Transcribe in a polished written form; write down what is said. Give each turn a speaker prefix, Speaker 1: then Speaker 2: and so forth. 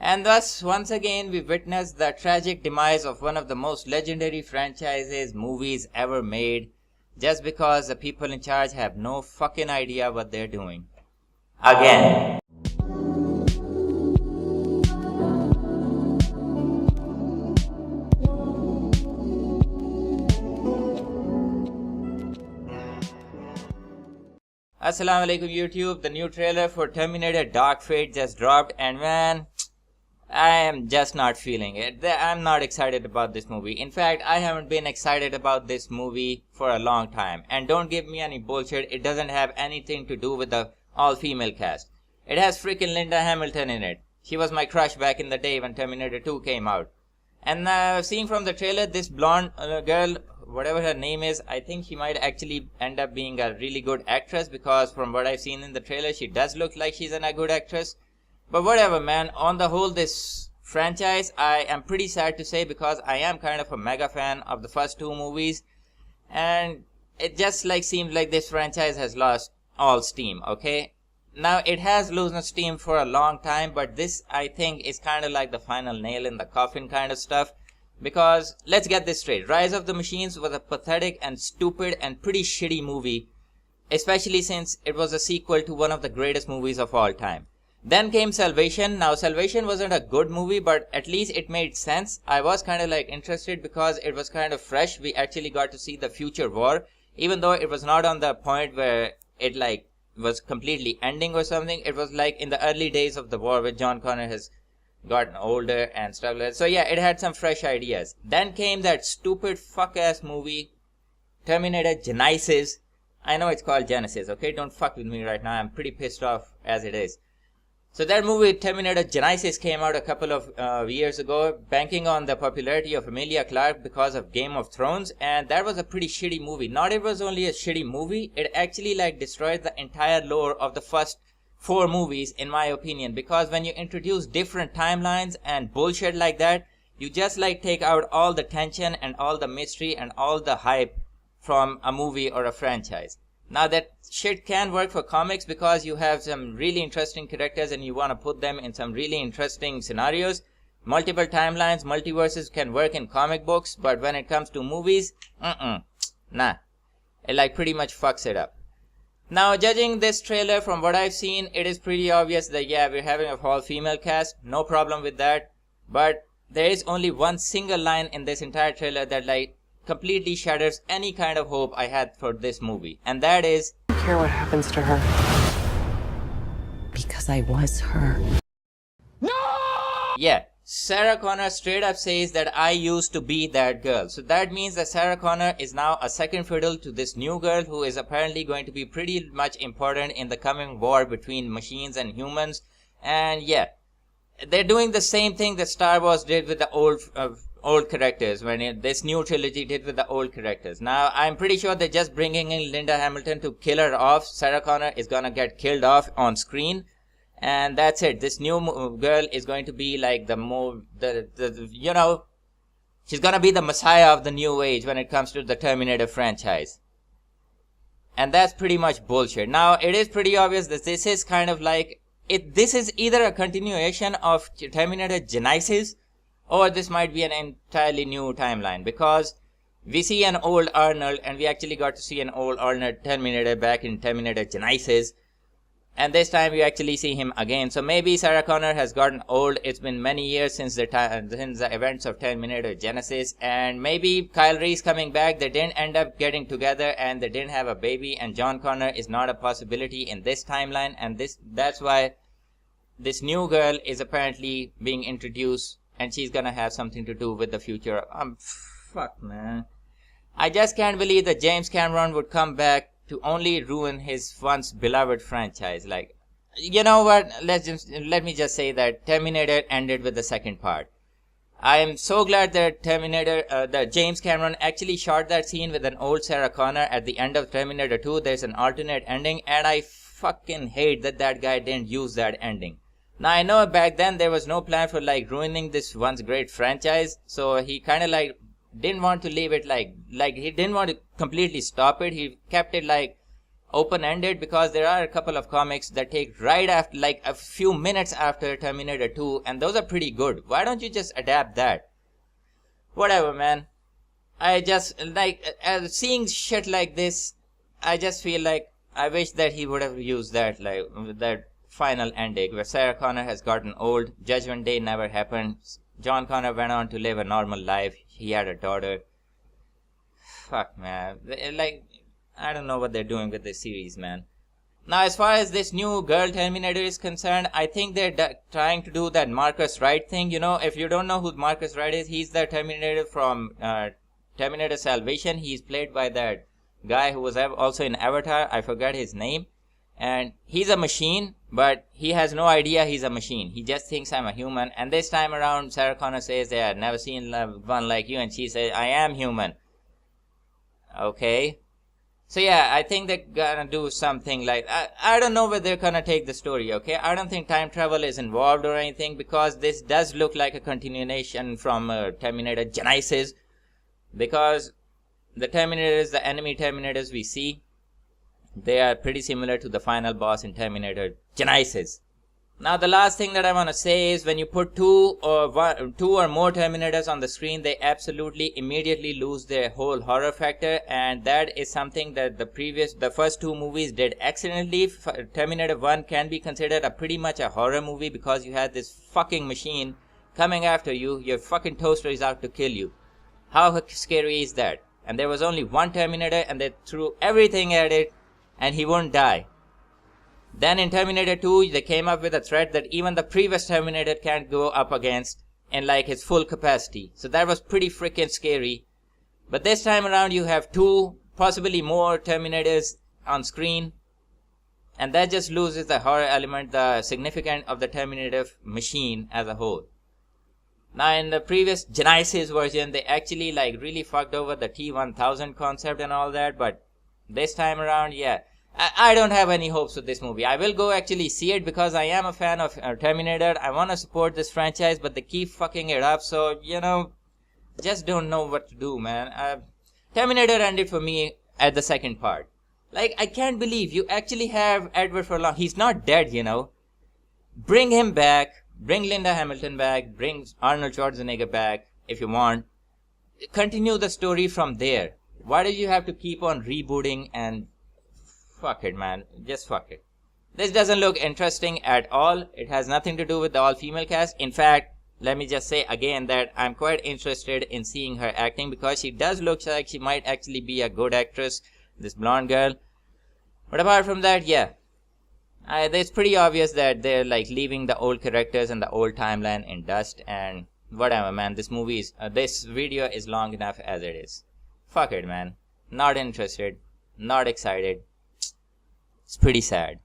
Speaker 1: And thus, once again, we witness the tragic demise of one of the most legendary franchises movies ever made, just because the people in charge have no fucking idea what they're doing. Again. Assalamu alaikum YouTube. The new trailer for Terminator Dark Fate just dropped, and man, I am just not feeling it. I'm not excited about this movie. In fact, I haven't been excited about this movie for a long time. And don't give me any bullshit, it doesn't have anything to do with the all-female cast. It has freaking Linda Hamilton in it. She was my crush back in the day when Terminator 2 came out. And seeing from the trailer, this blonde girl, whatever her name is, I think she might actually end up being a really good actress, because from what I've seen in the trailer, she does look like she's a good actress. But whatever, man, on the whole, this franchise, I am pretty sad to say, because I am kind of a mega fan of the first two movies, and it just seems like this franchise has lost all steam, okay? Now, it has lost steam for a long time, but this, I think, is kind of like the final nail in the coffin kind of stuff. Because, let's get this straight, Rise of the Machines was a pathetic and stupid and pretty shitty movie, especially since it was a sequel to one of the greatest movies of all time. Then came Salvation. Now, Salvation wasn't a good movie, but at least it made sense. I was kind of interested because it was kind of fresh. We actually got to see the future war, even though it was not on the point where it was completely ending or something. It was in the early days of the war, where John Connor has gotten older and stuff like that. So yeah, it had some fresh ideas. Then came that stupid fuck-ass movie, Terminator Genisys. I know it's called Genesis, okay? Don't fuck with me right now. I'm pretty pissed off as it is. So that movie, Terminator Genisys, came out a couple of years ago, banking on the popularity of Emilia Clarke because of Game of Thrones, and that was a pretty shitty movie. Not it was only a shitty movie, it actually destroyed the entire lore of the first 4 movies, in my opinion, because when you introduce different timelines and bullshit like that, you just take out all the tension and all the mystery and all the hype from a movie or a franchise. Now, that shit can work for comics because you have some really interesting characters and you want to put them in some really interesting scenarios. Multiple timelines, multiverses can work in comic books, but when it comes to movies, nah. It pretty much fucks it up. Now, judging this trailer from what I've seen, it is pretty obvious that yeah, we're having a all-female cast, no problem with that. But there is only one single line in this entire trailer that completely shatters any kind of hope I had for this movie. And that is,
Speaker 2: I don't care what happens to her, because I was her.
Speaker 1: No! Yeah, Sarah Connor straight up says that I used to be that girl. So that means that Sarah Connor is now a second fiddle to this new girl who is apparently going to be pretty much important in the coming war between machines and humans. And yeah, they're doing the same thing that Star Wars did with the old characters, when this new trilogy did with the old characters. Now, I'm pretty sure they're just bringing in Linda Hamilton to kill her off. Sarah Connor is gonna get killed off on screen. And that's it. This new girl is going to be she's gonna be the messiah of the new age when it comes to the Terminator franchise. And that's pretty much bullshit. Now, it is pretty obvious that this is kind of this is either a continuation of Terminator Genisys, or this might be an entirely new timeline, because we see an old Arnold, and we actually got to see an old Arnold Terminator back in Terminator Genisys. And this time we actually see him again. So maybe Sarah Connor has gotten old. It's been many years since the events of Terminator Genisys. And maybe Kyle Reese coming back, they didn't end up getting together and they didn't have a baby. And John Connor is not a possibility in this timeline. And that's why this new girl is apparently being introduced. And she's gonna have something to do with the future. Fuck, man. I just can't believe that James Cameron would come back to only ruin his once beloved franchise. You know what? Let me just say that Terminator ended with the second part. I am so glad that that James Cameron actually shot that scene with an old Sarah Connor at the end of Terminator 2. There's an alternate ending, and I fucking hate that guy didn't use that ending. Now, I know back then there was no plan for ruining this once great franchise, so he kind of didn't want to leave it he didn't want to completely stop it. He kept it open-ended, because there are a couple of comics that take right after, like a few minutes after Terminator 2, and those are pretty good. Why don't you just adapt that? Whatever, man. I just like seeing shit like this. I just feel like I wish that he would have used that, like that final ending where Sarah Connor has gotten old. Judgment Day never happened. John Connor went on to live a normal life. He had a daughter. Fuck, man. Like, I don't know what they're doing with this series, man. Now, as far as this new girl Terminator is concerned, I think they're trying to do that Marcus Wright thing. You know, if you don't know who Marcus Wright is, he's the Terminator from Terminator Salvation. He's played by that guy who was also in Avatar. I forgot his name. And he's a machine, but he has no idea he's a machine. He just thinks I'm a human. And this time around, Sarah Connor says, yeah, I've never seen one like you. And she says, I am human. Okay. So yeah, I think they're gonna do something like, I don't know where they're gonna take the story, okay? I don't think time travel is involved or anything, because this does look like a continuation from Terminator Genesis, because the Terminators, the enemy Terminators we see, they are pretty similar to the final boss in Terminator Genesis. Now, the last thing that I want to say is when you put two or more Terminators on the screen, they absolutely immediately lose their whole horror factor, and that is something that the first two movies did excellently. Terminator 1 can be considered pretty much a horror movie because you had this fucking machine coming after you. Your fucking toaster is out to kill you. How scary is that? And there was only one Terminator, and they threw everything at it, and he won't die. Then in Terminator 2, they came up with a threat that even the previous Terminator can't go up against in like his full capacity. So that was pretty freaking scary. But this time around, you have two, possibly more Terminators on screen. And that just loses the horror element, the significance of the Terminator machine as a whole. Now in the previous Genesis version, they actually like really fucked over the T-1000 concept and all that. But this time around, yeah. I don't have any hopes with this movie. I will go actually see it because I am a fan of Terminator. I want to support this franchise, but they keep fucking it up. So, you know, just don't know what to do, man. Terminator ended for me at the second part. Like, I can't believe you actually have Edward Furlong. He's not dead, you know. Bring him back. Bring Linda Hamilton back. Bring Arnold Schwarzenegger back if you want. Continue the story from there. Why do you have to keep on rebooting and... Fuck it, man. Just fuck it. This doesn't look interesting at all. It has nothing to do with the all-female cast. In fact, let me just say again that I'm quite interested in seeing her acting because she does look like she might actually be a good actress, this blonde girl. But apart from that, yeah. It's pretty obvious that they're like leaving the old characters and the old timeline in dust and whatever, man. This video is long enough as it is. Fuck it, man. Not interested. Not excited. It's pretty sad.